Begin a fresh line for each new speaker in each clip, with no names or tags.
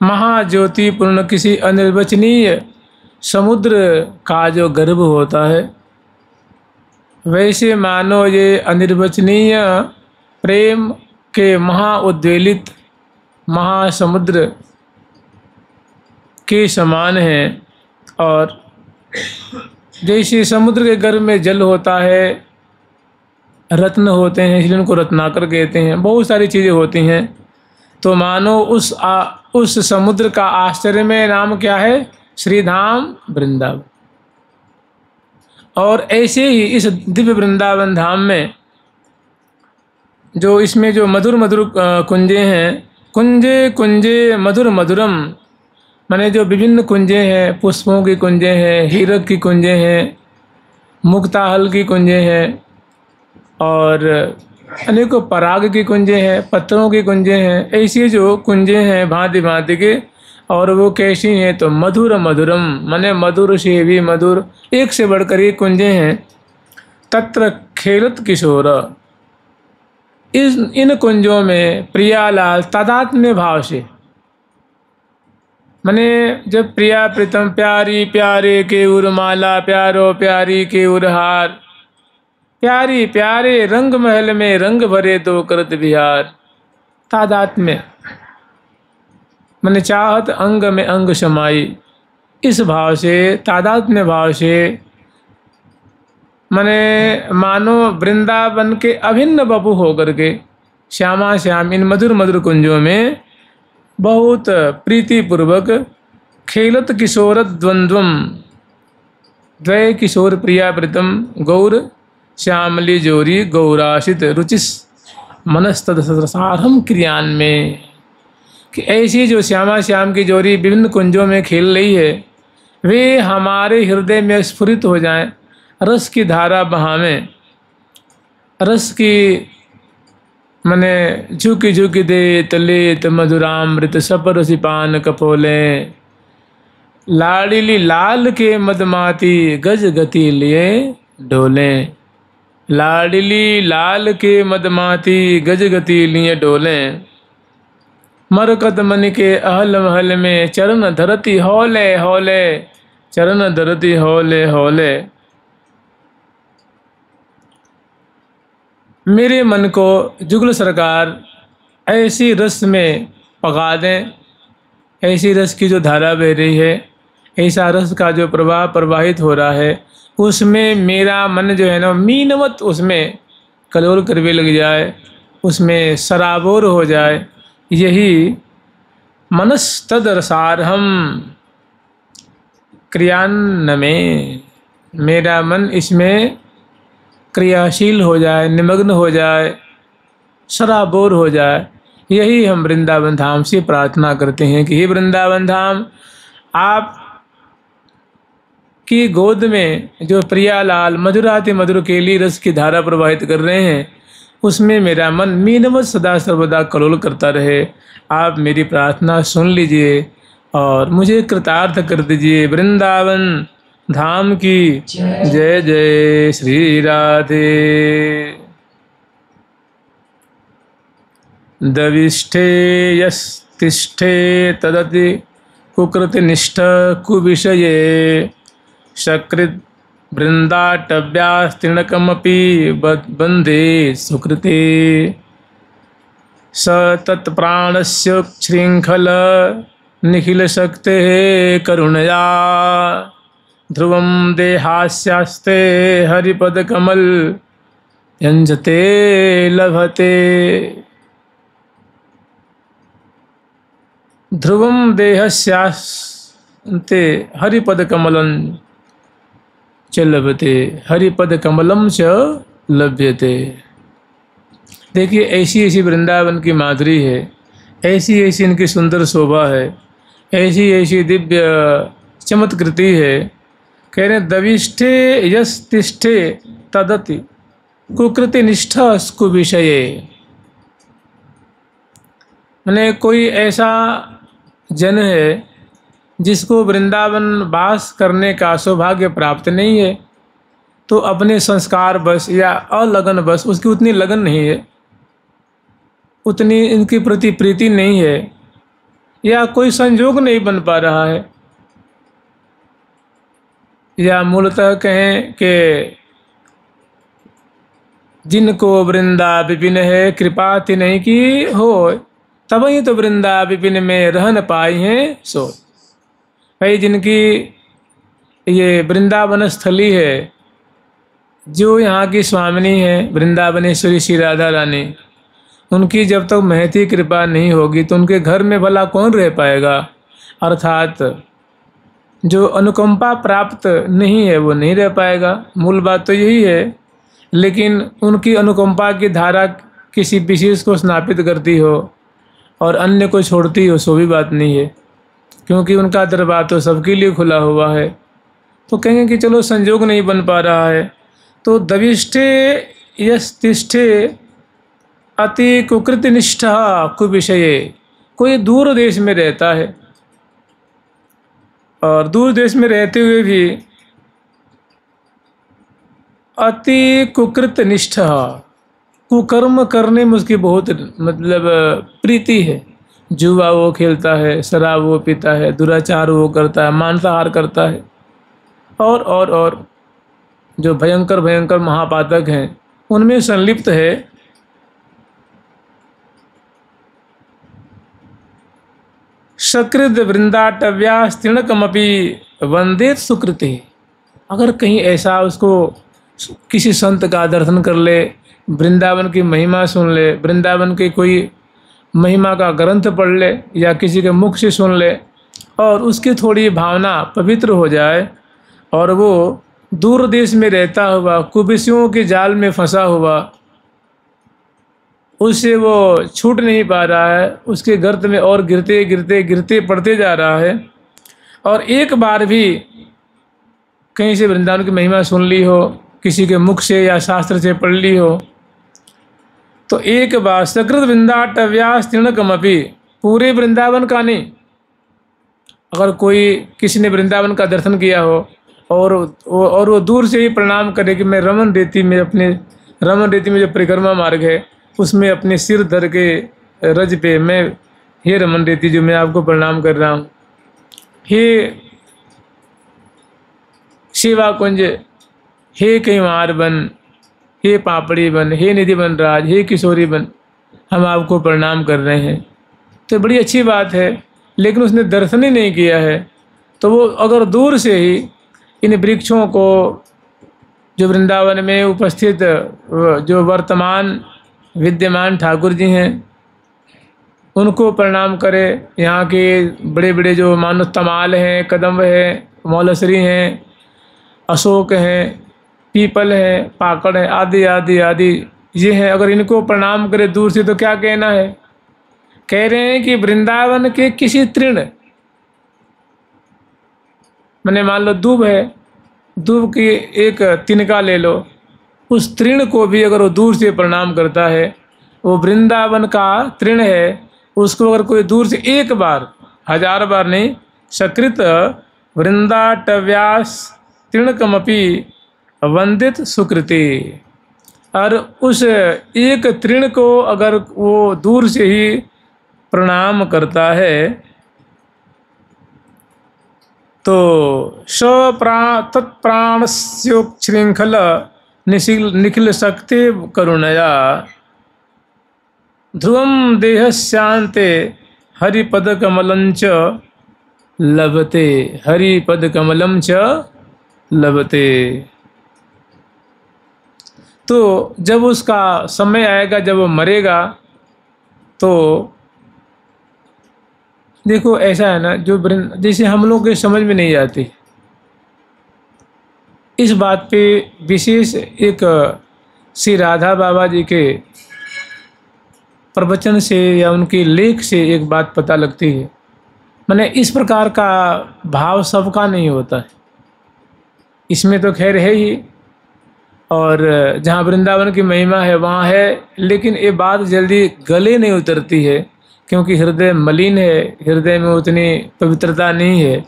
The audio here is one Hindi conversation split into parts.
महाज्योति पूर्ण किसी अनिर्वचनीय समुद्र का जो गर्भ होता है, वैसे मानो ये अनिर्वचनीय प्रेम के महाउद्वेलित महासमुद्र के समान है। और जैसे समुद्र के गर्भ में जल होता है, रत्न होते हैं, इसलिए उनको रत्नाकर कहते हैं, बहुत सारी चीज़ें होती हैं। तो मानो उस समुद्र का आश्चर्य में नाम क्या है? श्रीधाम वृंदावन। और ऐसे ही इस दिव्य वृंदावन धाम में जो इसमें जो मधुर मधुर कुंजे हैं, कुंजे कुंजे मधुर मधुरम, माने जो विभिन्न कुंजे हैं, पुष्पों की कुंजे हैं, हीरक की कुंजे हैं, मुक्ताहल की कुंजे हैं, और अनेकों पराग की कुंजे हैं, पत्थरों की कुंजे हैं। ऐसी जो कुंजे हैं भांति भांति के, और वो कैसी हैं? तो मधुर मधुरम, माने मधुर से भी मधुर, एक से बढ़कर एक कुंजे हैं। तत्र खेलत किशोर, इन कुंजों में प्रियालाल तादात्म्य भाव से, माने जब प्रिया प्रीतम प्यारी प्यारे के उर्माला, प्यारो प्यारी के उरहार, प्यारी प्यारे रंग महल में रंग भरे तो करत बिहार। तादात्म्य माने चाहत अंग में अंग समाई, इस भाव से, तादात्म्य भाव से, माने मानो वृंदावन के अभिन्न बपू होकर के श्यामा श्याम इन मधुर मधुर कुंजों में बहुत प्रीतिपूर्वक खेलत किशोर द्वंद्वम, द्वय किशोर प्रिया प्रीतम गौर श्यामली जोरी गौराशित रुचिस मनस्तदसारम क्रियान में, कि ऐसी जो श्यामा श्याम की जोड़ी विभिन्न कुंजों में खेल रही है, वे हमारे हृदय में स्फुरित हो जाएं, रस की धारा बहावें, रस की मने झुकी झुकी देत लेत मधुरामृत सपरसी पान कपोले, लाड़िली लाल के मदमाती गज गति लिए डोले, लाडली लाल के मदमाती गज गति लिए डोले, मरकत मन के अहल महल में चरण धरती हौले हौले, चरण धरती हौले हौले। मेरे मन को जुगल सरकार ऐसी रस में पका दें, ऐसी रस की जो धारा बह रही है, ऐसा रस का जो प्रवाह प्रवाहित हो रहा है, उसमें मेरा मन जो है ना मीनवत उसमें कलोल करवे लग जाए, उसमें सराबोर हो जाए। यही मनस्तदरसारहम क्रियान्न में, मेरा मन इसमें क्रियाशील हो जाए, निमग्न हो जाए, सराबोर हो जाए। यही हम वृंदावन धाम से प्रार्थना करते हैं कि हे वृंदावन धाम, आप की गोद में जो प्रियालाल मधुराति मधुर केली रस की धारा प्रवाहित कर रहे हैं, उसमें मेरा मन मीनवत सदा सर्वदा कलोल करता रहे। आप मेरी प्रार्थना सुन लीजिए और मुझे कृतार्थ कर दीजिए। वृंदावन धाम की जय जय श्री राधे। दविष्ठे यस्तिष्ठे तदति कुकृतिनिष्ठ कुविषये, सकृत वृंदाटव्यास्तीर्णकमपि बंधे सुकृते, स तत्प्राणस्य श्रृंखल निखिल शक्ते करुणया, ध्रुवं देहास्यास्ते हरिपद कमल यंजते लभते। ध्रुवं देहस्यास्ते हरिपद कमलं च लभते, हरिपद कमलम च लभ्यते। देखिए ऐसी ऐसी वृंदावन की माधुरी है, ऐसी ऐसी इनकी सुंदर शोभा है, ऐसी ऐसी दिव्य चमत्कृति है। कह रहे दविष्ठे यस्तिष्ठे तदति कुकृति निष्ठा कुविषये, मैंने कोई ऐसा जन है जिसको वृंदावन वास करने का सौभाग्य प्राप्त नहीं है, तो अपने संस्कार बस या अलगन बस उसकी उतनी लगन नहीं है, उतनी इनकी प्रति प्रीति नहीं है, या कोई संयोग नहीं बन पा रहा है, या मूलतः कहें कि जिनको वृंदा विपिन है कृपा तिन्हीं की हो, तबही तो वृंदा विपिन में रह न पाई हैं सो। भाई जिनकी ये वृंदावन स्थली है, जो यहाँ की स्वामिनी है वृंदावनेश्वरी श्री राधा रानी, उनकी जब तक महती कृपा नहीं होगी तो उनके घर में भला कौन रह पाएगा। अर्थात जो अनुकंपा प्राप्त नहीं है वो नहीं रह पाएगा, मूल बात तो यही है। लेकिन उनकी अनुकंपा की धारा किसी विशेष को स्नापित करती हो और अन्य को छोड़ती हो, सो भी बात नहीं है, क्योंकि उनका दरबार तो सबके लिए खुला हुआ है। तो कहेंगे कि चलो संयोग नहीं बन पा रहा है, तो दविष्टे यस्तिष्ठे अति कुकृत निष्ठा कुविषये, कोई दूर देश में रहता है और दूर देश में रहते हुए भी अति कुकृत निष्ठा, कुकर्म करने में उसकी बहुत मतलब प्रीति है। जुआ वो खेलता है, शराब वो पीता है, दुराचार वो करता है, मांसाहार करता है, और जो भयंकर भयंकर महापातक हैं उनमें संलिप्त है। सकृद वृंदाटव्यास्तीर्णकमपि वंदेत सुकृति, अगर कहीं ऐसा उसको किसी संत का दर्शन कर ले, वृंदावन की महिमा सुन ले, वृंदावन की कोई महिमा का ग्रंथ पढ़ ले या किसी के मुख से सुन ले और उसकी थोड़ी भावना पवित्र हो जाए और वो दूर देश में रहता हुआ कुविषयों के जाल में फंसा हुआ, उससे वो छूट नहीं पा रहा है, उसके गर्त में और गिरते गिरते गिरते पड़ते जा रहा है, और एक बार भी कहीं से वृंदावन की महिमा सुन ली हो, किसी के मुख से या शास्त्र से पढ़ ली हो, तो एक बार सकृत वृंदाटव्यास्तीर्णकमपि, पूरे वृंदावन का नहीं, अगर कोई किसी ने वृंदावन का दर्शन किया हो और वो दूर से ही प्रणाम करे कि मैं रमन रेती में जो परिक्रमा मार्ग है उसमें अपने सिर धर के रज पे मैं, हे रमन रेती जो मैं आपको प्रणाम कर रहा हूँ, हे शिवा कुंज, हे कैवार बन, हे पापड़ी बन, हे निधि बन राज, हे किशोरी बन, हम आपको प्रणाम कर रहे हैं, तो बड़ी अच्छी बात है। लेकिन उसने दर्शन ही नहीं किया है, तो वो अगर दूर से ही इन वृक्षों को, जो वृंदावन में उपस्थित जो वर्तमान विद्यमान ठाकुर जी हैं उनको प्रणाम करे, यहाँ के बड़े बड़े जो मानो तमाल हैं, कदम्ब हैं, मौलसरी हैं, अशोक हैं, पीपल है, पाकड़ है, आदि आदि आदि ये हैं, अगर इनको प्रणाम करे दूर से तो क्या कहना है। कह रहे हैं कि वृंदावन के किसी तृण, मैंने मान लो दूब है, दूब की एक तिनका ले लो, उस तृण को भी अगर वो दूर से प्रणाम करता है, वो वृंदावन का तृण है, उसको अगर कोई दूर से एक बार, 1000 बार नहीं, सकृत वृंदाटव्यास तृणकमपि वंदित सुकृति, और उस एक तृण को अगर वो दूर से ही प्रणाम करता है तो तत्प्राणस्योच्छृंखल निखिल शक्ति करुणया ध्रुवम देहस्यान्ते हरिपदकमलं च लभते, हरिपदकमलं च लभते। तो जब उसका समय आएगा, जब वो मरेगा, तो देखो ऐसा है ना, जो जैसे हम लोग के समझ में नहीं आती, इस बात पे विशेष एक श्री राधा बाबा जी के प्रवचन से या उनके लेख से एक बात पता लगती है। मैंने इस प्रकार का भाव सबका नहीं होता है, इसमें तो खैर है ही, और जहाँ वृंदावन की महिमा है वहाँ है, लेकिन ये बात जल्दी गले नहीं उतरती है, क्योंकि हृदय मलिन है, हृदय में उतनी पवित्रता नहीं है।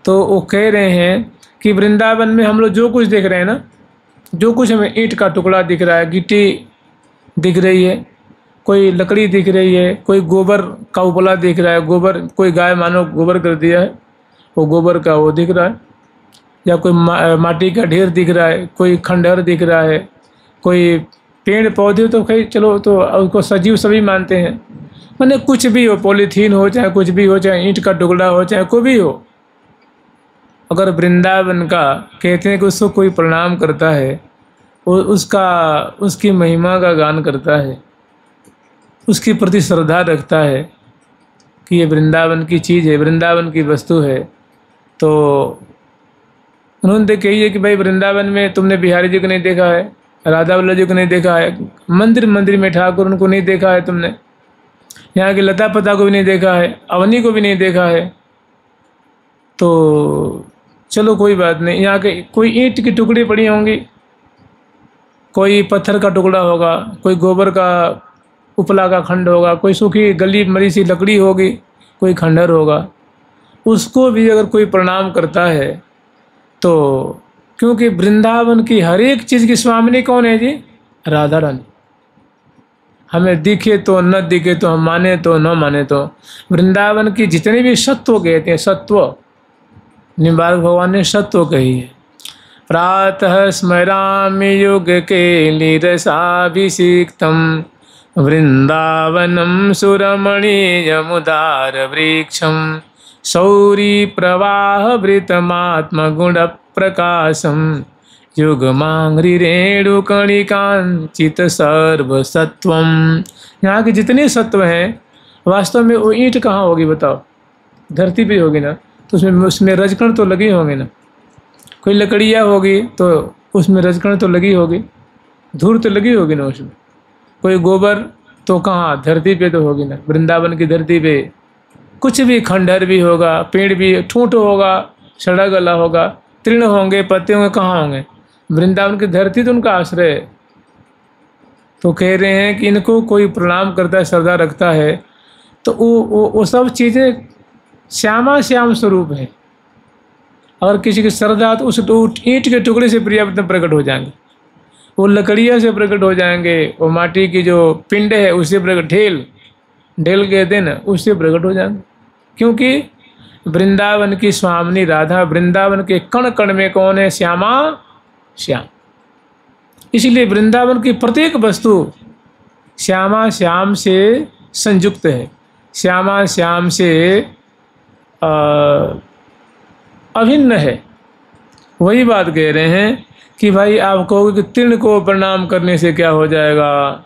तो वो कह रहे हैं कि वृंदावन में हम लोग जो कुछ देख रहे हैं ना, जो कुछ हमें ईंट का टुकड़ा दिख रहा है, गिट्टी दिख रही है, कोई लकड़ी दिख रही है, कोई गोबर का उपला दिख रहा है, गोबर कोई गाय मानो गोबर कर दिया है, वो गोबर का वो दिख रहा है, या कोई माटी का ढेर दिख रहा है, कोई खंडहर दिख रहा है, कोई पेड़ पौधे, तो खैर चलो तो उसको सजीव सभी मानते हैं। मैंने कुछ भी हो, पॉलीथीन हो चाहे कुछ भी हो, चाहे ईंट का टुकड़ा हो चाहे कोई भी हो, अगर वृंदावन का कहते हैं कि उसको कोई प्रणाम करता है, वो उसकी महिमा का गान करता है, उसके प्रति श्रद्धा रखता है कि ये वृंदावन की चीज़ है, वृंदावन की वस्तु है, तो उन्होंने कही है कि भाई वृंदावन में तुमने बिहारी जी को नहीं देखा है, राधा वल्लभ जी को नहीं देखा है, मंदिर में ठाकुर उनको नहीं देखा है तुमने, यहाँ की लता पता को भी नहीं देखा है, अवनी को भी नहीं देखा है, तो चलो कोई बात नहीं। यहाँ के कोई ईंट की टुकड़ी पड़ी होंगी, कोई पत्थर का टुकड़ा होगा, कोई गोबर का उपला का खंड होगा, कोई सूखी गली मरी सी लकड़ी होगी, कोई खंडहर होगा, उसको भी अगर कोई प्रणाम करता है तो, क्योंकि वृंदावन की हर एक चीज़ की स्वामिनी कौन है जी? राधा रानी। हमें दिखे तो न दिखे तो, हम माने तो न माने तो, वृंदावन की जितने भी सत्व कहते हैं, सत्व निम्बार्क भगवान ने सत्व कही है। प्रातः स्मरामि युग के लीरसाभिषिक्तम वृंदावनम सुरमणीयमुदार वृक्षम शौरी प्रवाह वृतमात्म गुण प्रकाशम युगमांग्री रेणुकणिकांचित सर्वसत्वम। यहाँ के जितने सत्व हैं वास्तव में वो ईंट कहाँ होगी बताओ? धरती पे होगी ना, तो उसमें रजकण तो लगे होंगे ना। कोई लकड़ियाँ होगी तो उसमें रजकण तो लगी होगी, धूल तो लगी होगी ना उसमें। कोई गोबर तो कहाँ, धरती पे तो होगी ना, वृंदावन की धरती पे। कुछ भी खंडहर भी होगा, पेड़ भी ठूंठ होगा, सड़ा गला होगा, तृण होंगे, पत्ते होंगे, कहाँ होंगे? वृंदावन की धरती तो उनका आश्रय है। तो कह रहे हैं कि इनको कोई प्रणाम करता है, श्रद्धा रखता है, तो वो सब चीज़ें श्यामा श्याम स्वरूप है। अगर किसी की श्रद्धा तो उस ईंट के टुकड़े से प्रियव्रतम प्रकट हो जाएंगे, वो लकड़ियाँ से प्रकट हो जाएंगे, वो माटी की जो पिंड है उससे प्रकट, ढेल कहते हैं ना, उससे प्रकट हो जाएंगे। क्योंकि वृंदावन की स्वामिनी राधा वृंदावन के कण कण में कौन है? श्यामा श्याम। इसलिए वृंदावन की प्रत्येक वस्तु श्यामा श्याम से संयुक्त है, श्यामा श्याम से अभिन्न है। वही बात कह रहे हैं कि भाई आप कहोगे कि तृण को प्रणाम करने से क्या हो जाएगा,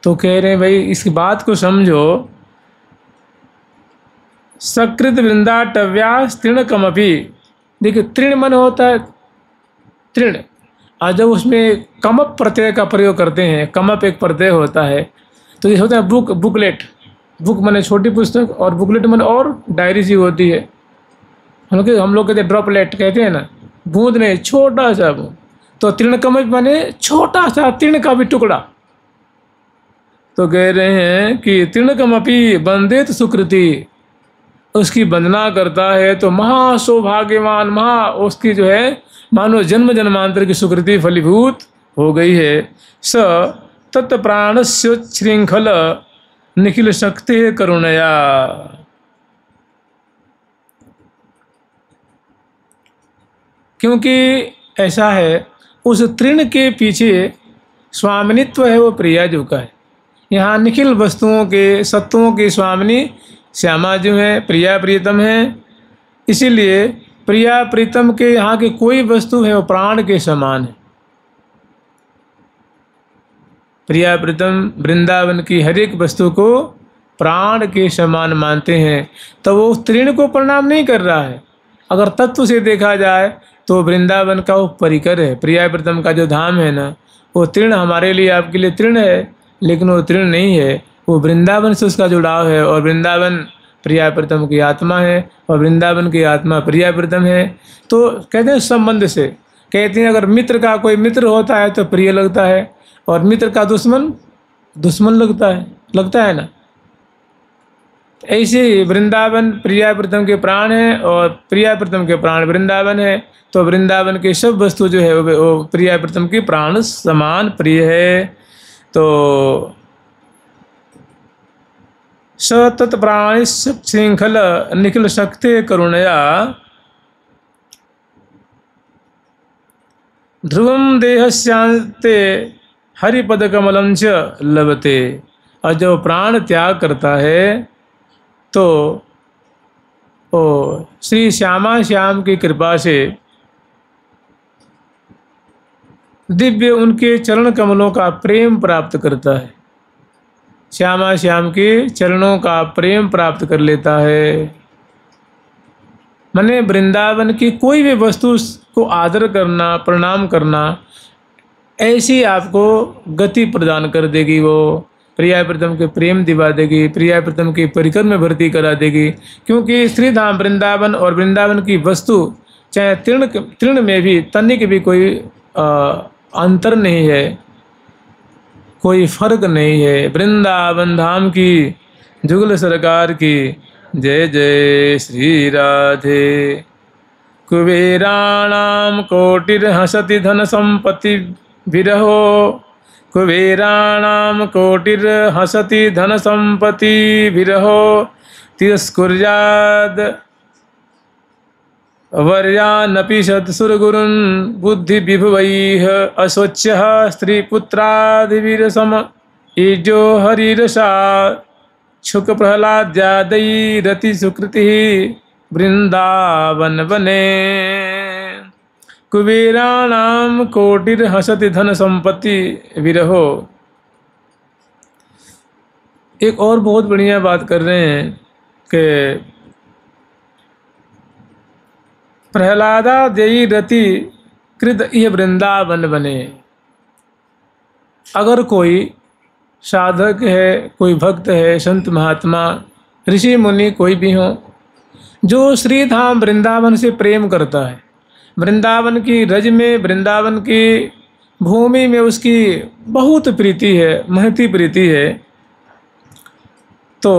तो कह रहे हैं भाई इसकी बात को समझो। सकृत वृंदाटव्यास तृणकमपि, देखिए तृण मन होता है तृण, और जब उसमें कमप प्रत्यय का प्रयोग करते हैं, कमप एक प्रत्यय होता है, तो ये होता है बुकलेट। बुक माने छोटी पुस्तक, और बुकलेट माने और डायरी सी होती है। हम लोग कहते हैं ड्रॉपलेट, कहते हैं ना, बूंद नहीं, छोटा सा बूंद। तो तृणकमप माने छोटा सा तृण का भी टुकड़ा। तो कह रहे हैं कि तृणकमपि वंदेत सुकृति, उसकी वंदना करता है तो महा सौभाग्यवान, उसकी जो है मानो जन्म जन्मांतर की सुकृति फलीभूत हो गई है। स तत्प्राणस्य श्रृंखल निखिल शक्ति करुणया। क्योंकि ऐसा है, उस तृण के पीछे स्वामिनित्व है वो प्रिया जी का है। यहाँ निखिल वस्तुओं के सत्वों की स्वामिनी श्यामा जो है, प्रिया प्रीतम है। इसीलिए प्रिया प्रीतम के यहाँ की कोई वस्तु है वो प्राण के समान है। प्रिया प्रीतम वृंदावन की हर एक वस्तु को प्राण के समान मानते हैं, तो वो तृण को प्रणाम नहीं कर रहा है। अगर तत्व से देखा जाए तो वृंदावन का वो परिकर है, प्रिया प्रीतम का जो धाम है ना, वो तृण हमारे लिए आपके लिए तृण है, लेकिन वो तृण नहीं है, वो वृंदावन से उसका जुड़ाव है। और वृंदावन प्रिया प्रीतम की आत्मा है, और वृंदावन की आत्मा प्रिया प्रीतम है। तो कहते हैं संबंध से, कहते हैं अगर मित्र का कोई मित्र होता है तो प्रिय लगता है, और मित्र का दुश्मन दुश्मन लगता है ना। ऐसे ही वृंदावन प्रिया प्रीतम के प्राण है, और प्रिया प्रीतम के प्राण वृंदावन है। तो वृंदावन के सब वस्तु जो है वो प्रिया प्रीतम की प्राण समान प्रिय है। तो स तत्प्राणिशृंखल निखिल शक्ति करुणया ध्रुवम देहस्यांते हरिपदकमलं च लभते। और जब प्राण त्याग करता है तो ओ श्री श्यामा श्याम की कृपा से दिव्य उनके चरण कमलों का प्रेम प्राप्त करता है, श्यामा श्याम के चरणों का प्रेम प्राप्त कर लेता है। माने वृंदावन की कोई भी वस्तु को आदर करना, प्रणाम करना, ऐसी आपको गति प्रदान कर देगी। वो प्रिया प्रीतम के प्रेम दिवा देगी, प्रिया प्रीतम की परिकर में भर्ती करा देगी। क्योंकि श्रीधाम वृंदावन और वृंदावन की वस्तु चाहे तृण में भी तनिक भी कोई अंतर नहीं है, कोई फर्क नहीं है। वृंदावन धाम की जुगल सरकार की जय जय श्री राधे। कुबेराणाम कोटिर्हसति धन संपत्ति विरहो, कुबेराणाम कोटिर्हसति धन संपत्ति विरहो, तिरस्कुर्याद वर्यानपि सत्सुरगुरुन् बुद्धि विभवैः अस्वच्छः स्त्रीपुत्रादिवीरसम ईजो हरिरसा शुक प्रहलाद्यादैरति सुकृतिः वृंदावन वने। कुबेराणाम कोटिर्हसति धन संपत्ति विरहो। एक और बहुत बढ़िया बात कर रहे हैं कि प्रहलादादेयी रति कृत यह वृंदावन बने। अगर कोई साधक है, कोई भक्त है, संत महात्मा, ऋषि मुनि कोई भी हो, जो श्रीधाम वृंदावन से प्रेम करता है, वृंदावन की रज में, वृंदावन की भूमि में उसकी बहुत प्रीति है, महती प्रीति है, तो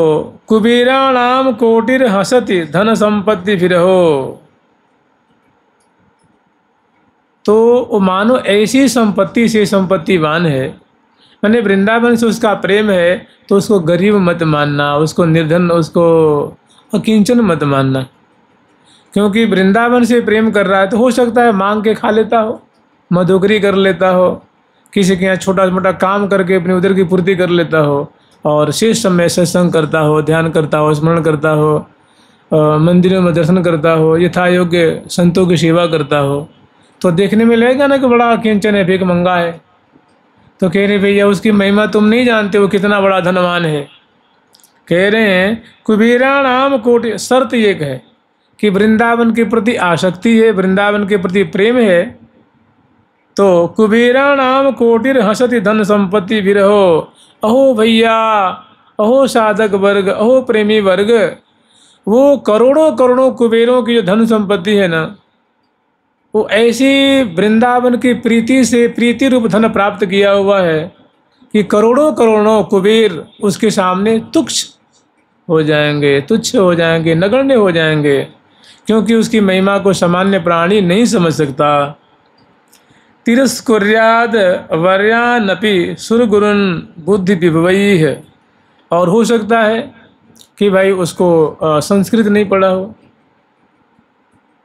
कुबेराणाम कोटिर हसति धन संपत्ति विरहो। तो मानो ऐसी संपत्ति से संपत्तिवान है, मैंने वृंदावन से उसका प्रेम है, तो उसको गरीब मत मानना, उसको निर्धन, उसको अकिंचन मत मानना। क्योंकि वृंदावन से प्रेम कर रहा है तो हो सकता है मांग के खा लेता हो, मधुकरी कर लेता हो, किसी के यहाँ छोटा मोटा काम करके अपनी उधर की पूर्ति कर लेता हो, और शेष समय सत्संग करता हो, ध्यान करता हो, स्मरण करता हो, मंदिरों में दर्शन करता हो, यथा योग्य संतों की सेवा करता हो, तो देखने में लगेगा ना कि बड़ा किंचन है, भिख मंगा है। तो कह रहे भैया उसकी महिमा तुम नहीं जानते, वो कितना बड़ा धनवान है। कह रहे हैं कुबेराणाम कोटि, शर्त एक है कि वृंदावन के प्रति आसक्ति है, वृंदावन के प्रति प्रेम है। तो कुबेराणाम कोटिर हसति धन संपत्ति विरहो। अहो भैया, अहो साधक वर्ग, अहो प्रेमी वर्ग, वो करोड़ों करोड़ों कुबेरों की जो धन संपत्ति है ना, वो ऐसी वृंदावन की प्रीति से प्रीति रूप धन प्राप्त किया हुआ है कि करोड़ों करोड़ों कुबेर उसके सामने तुच्छ हो जाएंगे, तुच्छ हो जाएंगे, नगण्य हो जाएंगे, क्योंकि उसकी महिमा को सामान्य प्राणी नहीं समझ सकता। तिरस्कुर्याद वर्यानपि सुरगुरुन बुद्धि विभवैः। और हो सकता है कि भाई उसको संस्कृत नहीं पढ़ा हो,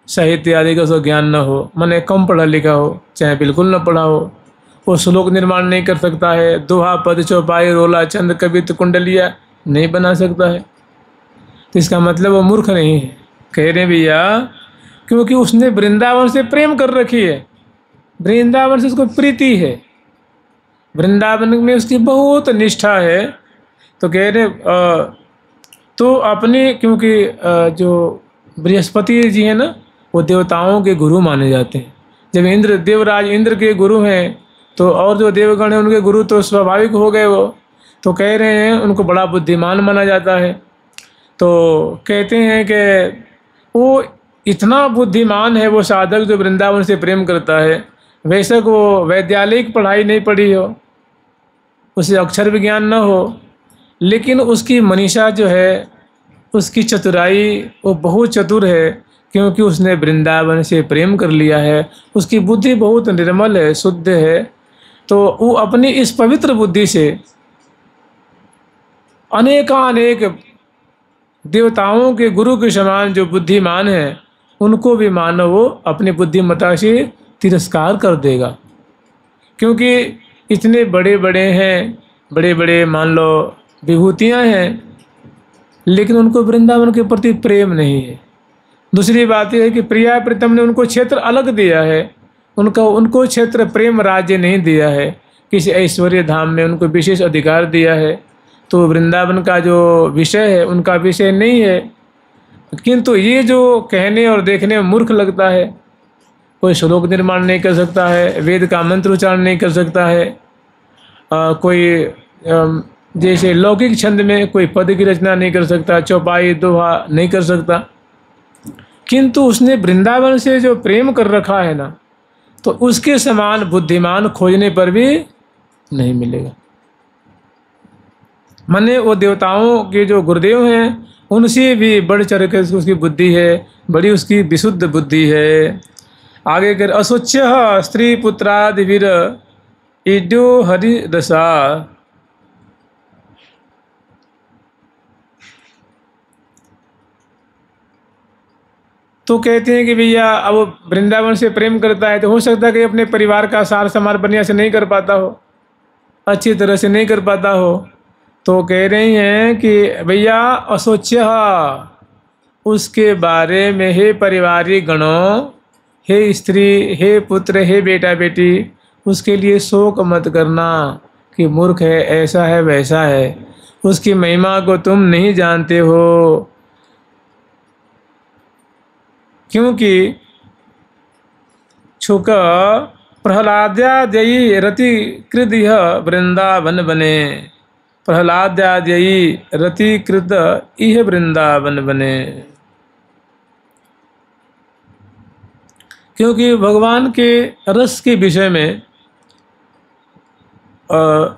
साहित्य आदि का उसको ज्ञान न हो, माने कम पढ़ा लिखा हो, चाहे बिल्कुल न पढ़ा हो, वो श्लोक निर्माण नहीं कर सकता है, दोहा पद चौपाई रोला चंद कवित कुंडलिया नहीं बना सकता है, तो इसका मतलब वो मूर्ख नहीं है। कह रहे भैया क्योंकि उसने वृंदावन से प्रेम कर रखी है, वृंदावन से उसको प्रीति है, वृंदावन में उसकी बहुत निष्ठा है। तो कह रहे तो अपने, क्योंकि जो बृहस्पति जी हैं ना, वो देवताओं के गुरु माने जाते हैं। जब इंद्र, देवराज इंद्र के गुरु हैं, तो और जो देवगण हैं उनके गुरु तो स्वाभाविक हो गए वो। तो कह रहे हैं उनको बड़ा बुद्धिमान माना जाता है। तो कहते हैं कि वो इतना बुद्धिमान है वो साधक जो वृंदावन से प्रेम करता है। वैसे वो वैद्यालयिक पढ़ाई नहीं पढ़ी हो, उसे अक्षर विज्ञान न हो, लेकिन उसकी मनीषा जो है, उसकी चतुराई, वो बहुत चतुर है, क्योंकि उसने वृंदावन से प्रेम कर लिया है। उसकी बुद्धि बहुत निर्मल है, शुद्ध है। तो वो अपनी इस पवित्र बुद्धि से अनेकानेक देवताओं के गुरु के समान जो बुद्धिमान हैं उनको भी मानव वो अपनी बुद्धिमत्ता से तिरस्कार कर देगा, क्योंकि इतने बड़े बड़े हैं, बड़े बड़े मान लो विभूतियाँ हैं, लेकिन उनको वृंदावन के प्रति प्रेम नहीं है। दूसरी बात यह है कि प्रिया प्रीतम ने उनको क्षेत्र अलग दिया है, उनको क्षेत्र प्रेम राज्य नहीं दिया है, किसी ऐश्वर्य धाम में उनको विशेष अधिकार दिया है। तो वृंदावन का जो विषय है उनका विषय नहीं है। किंतु ये जो कहने और देखने में मूर्ख लगता है, कोई श्लोक निर्माण नहीं कर सकता है, वेद का मंत्र उच्चारण नहीं कर सकता है, कोई जैसे लौकिक छंद में कोई पद की रचना नहीं कर सकता, चौपाई दोहा नहीं कर सकता, किंतु उसने वृंदावन से जो प्रेम कर रखा है ना, तो उसके समान बुद्धिमान खोजने पर भी नहीं मिलेगा। माने वो देवताओं के जो गुरुदेव हैं उनसे भी बढ़ चढ़ कर उसकी बुद्धि है, बड़ी उसकी विशुद्ध बुद्धि है। आगे कर असुच्य स्त्री पुत्रादिवीर इड्यो हरि रसा। तो कहते हैं कि भैया अब वृंदावन से प्रेम करता है तो हो सकता है कि अपने परिवार का सार समार बढ़िया से नहीं कर पाता हो, अच्छी तरह से नहीं कर पाता हो। तो कह रही हैं कि भैया असोच्य उसके बारे में हे पारिवारिक गणों, हे स्त्री, हे पुत्र, हे बेटा बेटी, उसके लिए शोक मत करना कि मूर्ख है, ऐसा है, वैसा है। उसकी महिमा को तुम नहीं जानते हो, क्योंकि छुक प्रहलाद्यादयी रति कृत यह वृंदावन बने। प्रहलाद्यादयी रति कृत यह वृंदावन बने, क्योंकि भगवान के रस के विषय में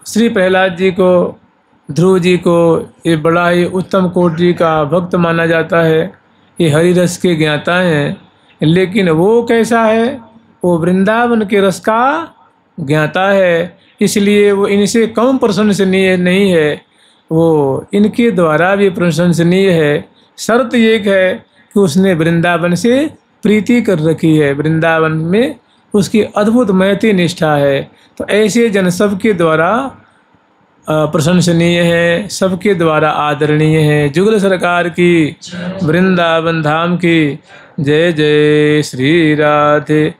श्री प्रहलाद जी को, ध्रुव जी को ये बड़ा ही उत्तम कोटि का भक्त माना जाता है। ये हरि रस के ज्ञाता हैं, लेकिन वो कैसा है, वो वृंदावन के रस का ज्ञाता है, इसलिए वो इनसे कम प्रशंसनीय नहीं है, वो इनके द्वारा भी प्रशंसनीय है। शर्त एक है कि उसने वृंदावन से प्रीति कर रखी है, वृंदावन में उसकी अद्भुत महती निष्ठा है। तो ऐसे जन सबके द्वारा प्रशंसनीय है, सबके द्वारा आदरणीय है। जुगल सरकार की, वृंदावन धाम की जय जय श्री राधे।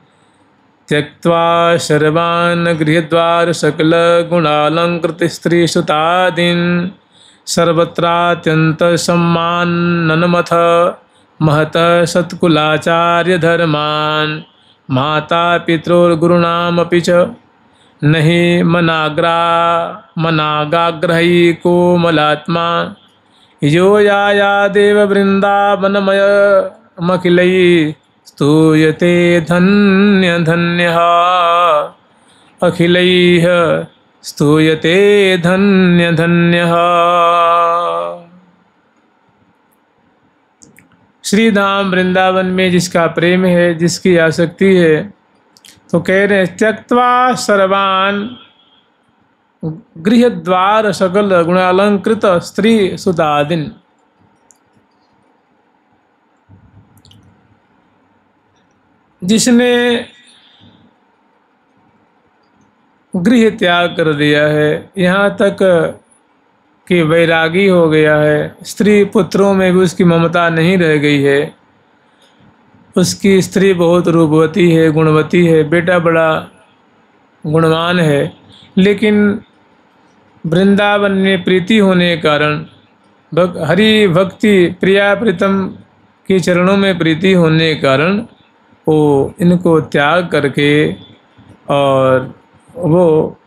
त्यक्त्वा सर्वान् गृहद्वार सकल गुणालंकृत स्त्री सुतादीन सर्वत्रात्यंत सम्माननमथ महत सत्कुलाचार्य धर्मान माता पितृर्गुरुणामपि च नहीं मनागाग्रही कोमलात्मा यो या देव वृंदावनमय मखिलई स्तूयते धन्य धन्यः अखिलैः स्तूयते धन्य धन्यः। श्री धाम वृंदावन में जिसका प्रेम है, जिसकी आसक्ति है, तो कह रहे हैं त्यक्त्वा सर्वान् गृहद्वार सकल गुणालंकृत स्त्री सुदादिन। जिसने गृह त्याग कर दिया है, यहाँ तक कि वैरागी हो गया है, स्त्री पुत्रों में भी उसकी ममता नहीं रह गई है, उसकी स्त्री बहुत रूपवती है, गुणवती है, बेटा बड़ा गुणवान है, लेकिन वृंदावन में प्रीति होने के कारण, हरि भक्ति प्रिया प्रीतम के चरणों में प्रीति होने के कारण वो इनको त्याग करके, और वो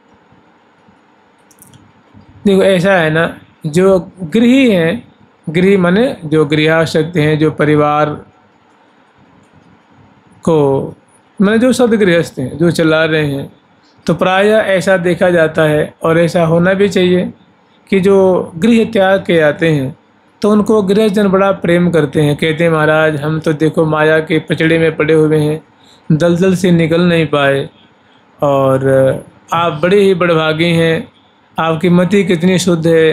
देखो ऐसा है ना, जो गृही हैं, गृह माने जो गृहासक्त हैं, जो परिवार को माने जो सदगृहस्थ हैं, जो चला रहे हैं, तो प्रायः ऐसा देखा जाता है और ऐसा होना भी चाहिए कि जो गृह त्याग के आते हैं तो उनको गृहजन बड़ा प्रेम करते हैं। कहते हैं महाराज हम तो देखो माया के पचड़े में पड़े हुए हैं, दलदल से निकल नहीं पाए, और आप बड़े ही बड़भागी हैं, आपकी मति कितनी शुद्ध है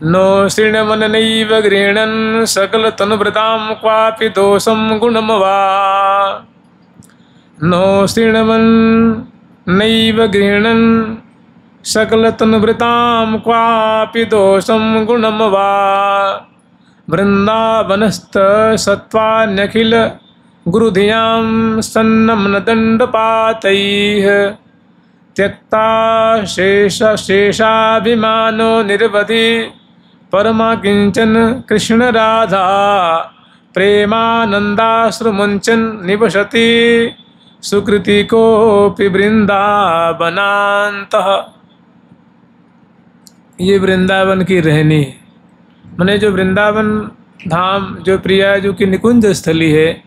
नो श्रृणमन नैव गृह्णन् सकल तनुभृतां क्वापि दोषं गुणं वा। नो श्रृणमन नैव गृह्णन् सकल तनुभृतां क्वापि दोषं गुणं वा। वृन्दावनस्थ सत्त्वान्यखिल गुरुधियां सन्नमन दण्डपातैः त्यक्ता शेषाभिमानो निरवधि परमा किंचन कृष्ण राधा प्रेमानंदाश्रुमुंचन निवसति सुकृति कोपि वृंदावनान्तः। ये वृंदावन की रहनी है, माने जो वृंदावन धाम जो प्रियाजू की निकुंज स्थली है।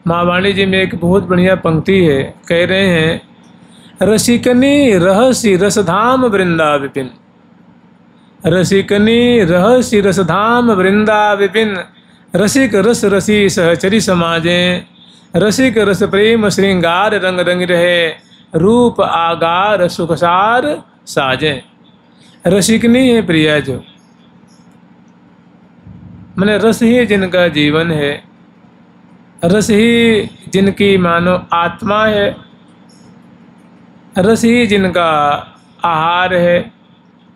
महावाणी जी में एक बहुत बढ़िया पंक्ति है, कह रहे हैं रसिकनी रहसी रसधाम वृंदा विपिन। रसिकनी रहसी रसधाम वृंदा विपिन। रसिक रस रसी सहचरी समाजे। रसिक रस प्रेम श्रृंगार रंग रंग रहे। रूप आगार सुखसार साजे। रसिकनी है प्रिया जो, माने रस ही जिनका जीवन है, रस ही जिनकी मानो आत्मा है, रस ही जिनका आहार है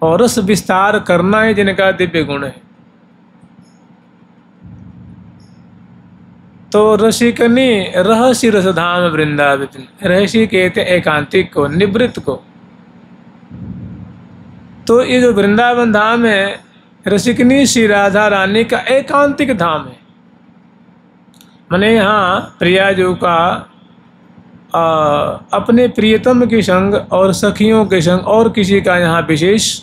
और रस विस्तार करना ही जिनका दिव्य गुण है। तो रसिकनी रहसी रसधाम वृंदावन। रहसी कहते एकांतिक को, निवृत्त को। तो ये जो वृंदावन धाम है, रसिकनी श्री राधा रानी का एकांतिक धाम है। माने यहाँ प्रियाजू का अपने प्रियतम के संग और सखियों के संग और किसी का यहाँ विशेष,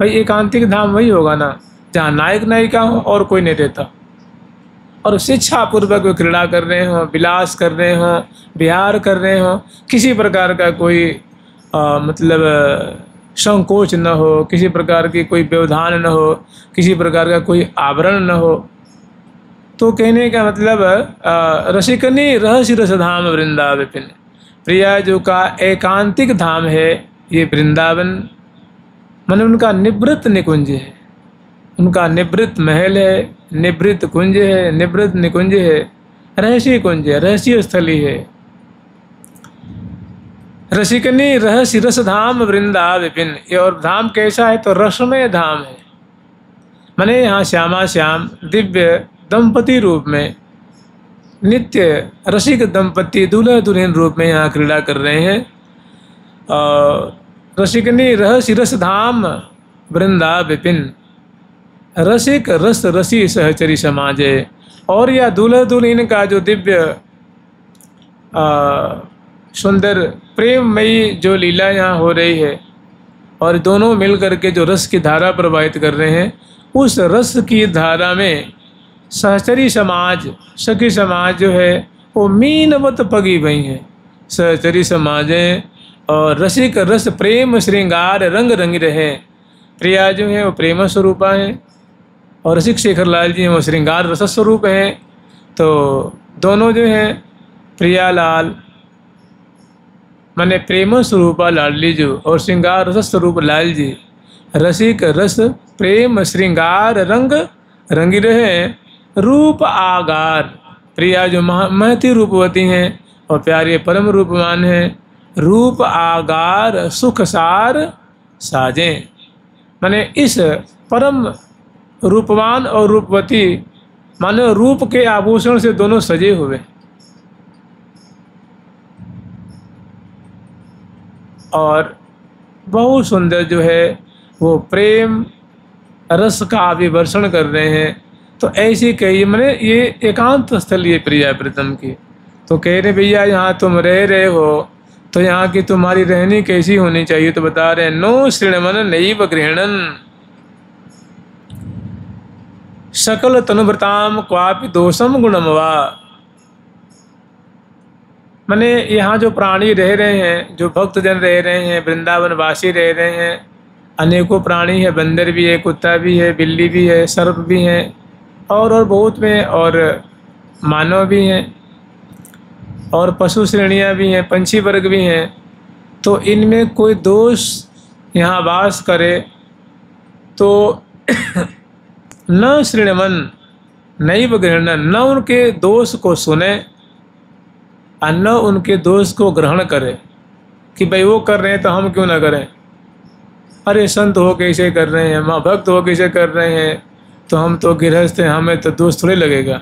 भाई एकांतिक धाम वही होगा ना जहाँ नायक नायिका हो और कोई नहीं रहता, और शिक्षा पूर्वक वे क्रीड़ा कर रहे हो, विलास कर रहे हो, विहार कर रहे हो, किसी प्रकार का कोई मतलब संकोच न हो, किसी प्रकार की कोई व्यवधान न हो, किसी प्रकार का कोई आवरण न हो। तो कहने का मतलब रसिकनी रहस्य रसधाम वृंदावन। प्रियाजू का एकांतिक धाम है ये वृंदावन, मन उनका निवृत्त निकुंज है, उनका निवृत्त महल है, निवृत्त कुंज है, निवृत्त निकुंज है, रहस्य कुंज है, रहस्य स्थली है। रसिकनी रहस्य रसधाम वृंदावन। ये और धाम कैसा है तो रसमय धाम है। माने यहाँ श्यामा श्याम दिव्य दंपति रूप में, नित्य रसिक दंपति दूल्हा दुल्हन रूप में यहाँ क्रीड़ा कर रहे हैं। रसिकनी रहस्य रसधाम वृंदावन। रसिक रस रसी सहचरी समाजे। और यह दूल्हा दुल्हन का जो दिव्य सुंदर प्रेममयी जो लीला यहाँ हो रही है, और दोनों मिल करके जो रस की धारा प्रवाहित कर रहे हैं, उस रस की धारा में सहचरी समाज, सखी समाज जो है वो मीनवत पगी हुई हैं। सहचरी समाजें और रसिक रस प्रेम श्रृंगार रंग रंग रहे। प्रिया जो है वो प्रेम स्वरूपा है और रसिक शेखर लाल जी हैं वो श्रृंगार रस स्वरूप हैं। तो दोनों जो हैं प्रियालाल माने प्रेम स्वरूपा लाडली जो और श्रृंगार रस स्वरूप लाल जी, रसिक रस प्रेम श्रृंगार रंग रंगी रहे। रूप आगार। प्रिया जो महती रूपवती हैं और प्यारे परम रूपवान हैं। रूप आगार सुख सार साजें। माने इस परम रूपवान और रूपवती माने रूप के आभूषण से दोनों सजे हुए, और बहुत सुंदर जो है वो प्रेम रस का अभिवर्षण कर रहे हैं। तो ऐसी कही मैंने ये एकांत स्थल ये प्रिया प्रीतम की। तो कह रहे भैया यहाँ तुम रह रहे हो तो यहाँ की तुम्हारी रहनी कैसी होनी चाहिए। तो बता रहे नो श्रृणमन नैव गृह्णन् सकल तनुभृताम क्वापि दोषम गुणम वा। माने यहाँ जो प्राणी रह रहे हैं, जो भक्तजन रह रहे हैं, वृंदावन वासी रह रहे हैं, अनेकों प्राणी है, बंदर भी है, कुत्ता भी है, बिल्ली भी है, सर्प भी हैं, और बहुत में, और मानव भी हैं, और पशु श्रेणियाँ भी हैं, पंछी वर्ग भी हैं। तो इनमें कोई दोष यहाँ वास करे तो न श्रृणवन नैव गृह्णन, न उनके दोष को सुने और न उनके दोष को ग्रहण करे कि भाई वो कर रहे हैं तो हम क्यों ना करें, अरे संत हो कैसे कर रहे हैं, माँ भक्त हो कैसे कर रहे हैं, तो हम तो गृहस्थ हैं, हमें तो दोष थोड़े लगेगा।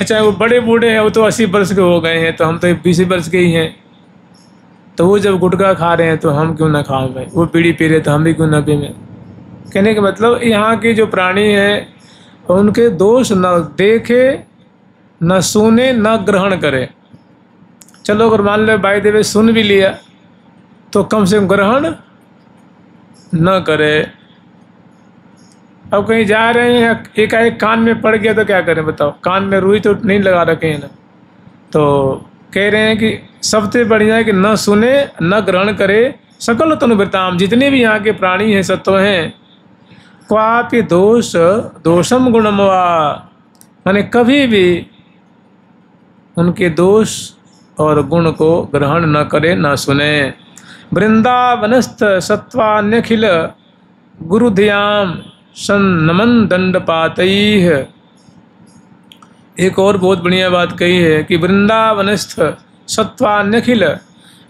चाहे वो बड़े बूढ़े हैं, वो तो 80 वर्ष के हो गए हैं, तो हम तो 20 वर्ष के ही हैं, तो वो जब गुटखा खा रहे हैं तो हम क्यों ना खाओ भाई, वो बीड़ी पी रहे तो हम भी क्यों ना पीएं। कहने का मतलब यहाँ के जो प्राणी हैं उनके दोष न देखे, न सुने, न ग्रहण करे। चलो अगर मान लो बाय द वे सुन भी लिया तो कम से कम ग्रहण न करे। अब कहीं जा रहे हैं, एकाएक कान में पड़ गया तो क्या करें बताओ, कान में रुई तो नहीं लगा रखे हैं ना। तो कह रहे हैं कि सबसे बढ़िया है कि न सुने न ग्रहण करे सकल तनुवृताम, जितने भी यहाँ के प्राणी हैं सत्व हैं, क्वापि दोष दोषम गुणमवा, माने कभी भी उनके दोष और गुण को ग्रहण न करे न सुने। वृंदावनस्थ सत्वान्यखिल गुरुधियाम सन्नमन दंडपातैः। एक और बहुत बढ़िया बात कही है कि वृंदावनस्थ सत्वान्यखिल,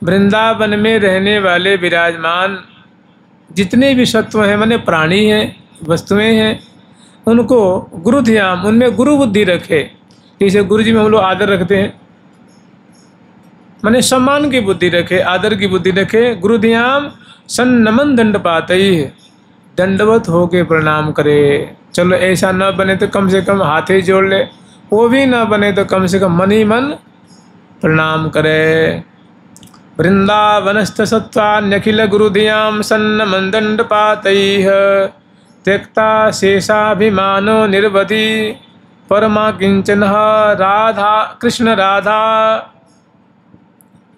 वृंदावन में रहने वाले विराजमान जितने भी सत्व हैं, माने प्राणी हैं, वस्तुएं हैं, उनको गुरुधियाम, उनमें गुरु बुद्धि रखे। जैसे गुरु जी में हम लोग आदर रखते हैं, माने सम्मान की बुद्धि रखे, आदर की बुद्धि रखे। गुरुधियाम सन्नमन दंडपातैः, दंडवत होके प्रणाम करे। चलो ऐसा न बने तो कम से कम हाथ ही जोड़ ले, वो भी न बने तो कम से कम मन ही मन प्रणाम करे। वृंदावनस्थ सत्वान्यखिल गुरुधियाम सन्नमन दंडपातैः, त्यक्ता शेषाभिमानो निर्वधि परमा किंचन राधा कृष्ण राधा।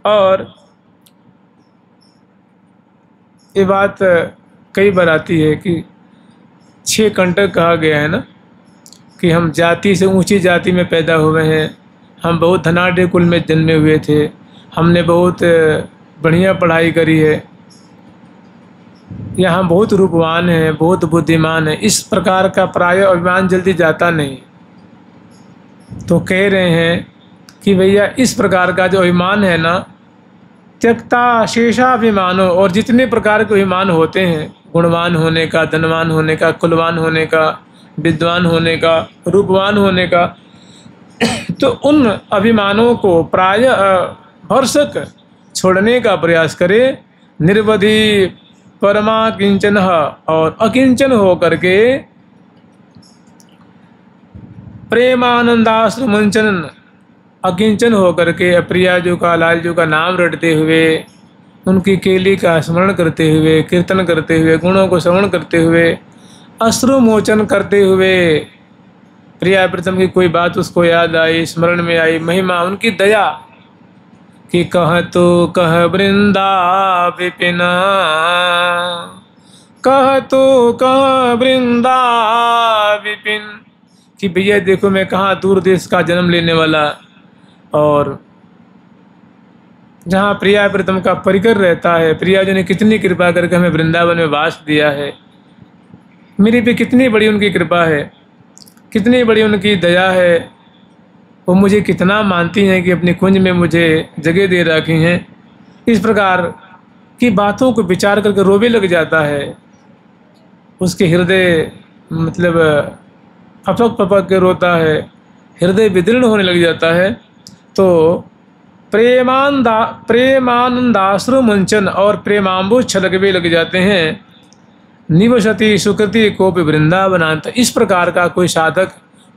और ये बात कई बार आती है कि 6 कंटक कहा गया है ना, कि हम जाति से ऊंची जाति में पैदा हुए हैं, हम बहुत धनाढ़ कुल में जन्मे हुए थे, हमने बहुत बढ़िया पढ़ाई करी है, या हम बहुत रूपवान हैं, बहुत बुद्धिमान हैं। इस प्रकार का प्राय अभिमान जल्दी जाता नहीं। तो कह रहे हैं कि भैया इस प्रकार का जो अभिमान है ना, त्यक्ता शेषाभिमानो, और जितने प्रकार के अभिमान होते हैं, गुणवान होने का, धनवान होने का, कुलवान होने का, विद्वान होने का, रूपवान होने का, तो उन अभिमानों को प्राय भरसक छोड़ने का प्रयास करे। निर्वधि परमा किंचन, और अकिंचन हो करके प्रेमानंदाश्रु मंचन, अकिंचन हो करके प्रियाजू का, लालजू का नाम रटते हुए, उनकी केली का स्मरण करते हुए, कीर्तन करते हुए, गुणों को श्रवण करते हुए, अश्रु मोचन करते हुए, प्रिया प्रीतम की कोई बात उसको याद आई, स्मरण में आई, महिमा उनकी दया कि कह तो कह वृंदा विपिन, कह तो कह वृंदा विपिन, कि भैया देखो मैं कहाँ दूर देश का जन्म लेने वाला, और जहाँ प्रिया प्रीतम का परिकर रहता है, प्रिया जी ने कितनी कृपा करके हमें वृंदावन में वास दिया है, मेरी पे कितनी बड़ी उनकी कृपा है, कितनी बड़ी उनकी दया है, वो मुझे कितना मानती हैं कि अपनी कुंज में मुझे जगह दे रखी हैं। इस प्रकार की बातों को विचार करके रोवे लग जाता है, उसके हृदय मतलब फपक फपक के रोता है, हृदय विदीर्ण होने लग जाता है। तो प्रेमानंदाश्रु मंचन, और प्रेमांबु छलकवे लग जाते हैं। निवसति सुकृति कोपि वृंदावनांत, इस प्रकार का कोई साधक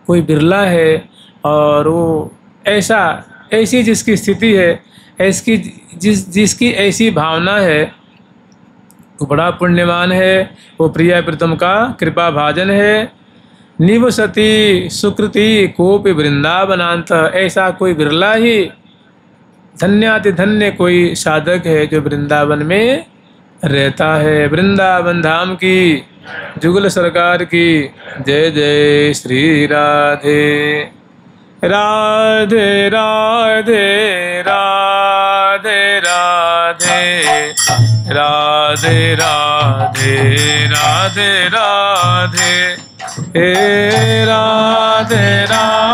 कोई बिरला है, और वो ऐसी जिसकी स्थिति है, ऐसी जिसकी ऐसी भावना है, वो बड़ा पुण्यवान है, वो प्रिया प्रीतम का कृपा भाजन है। निवसति सुकृति कोपि वृंदावनांत, ऐसा कोई बिरला ही धन्याति धन्य कोई साधक है जो वृंदावन में रहता है। वृंदावन धाम की, जुगल सरकार की जय जय। श्री राधे राधे राधे राधे राधे। राधे राधे राधे राधे हे राधे राधे।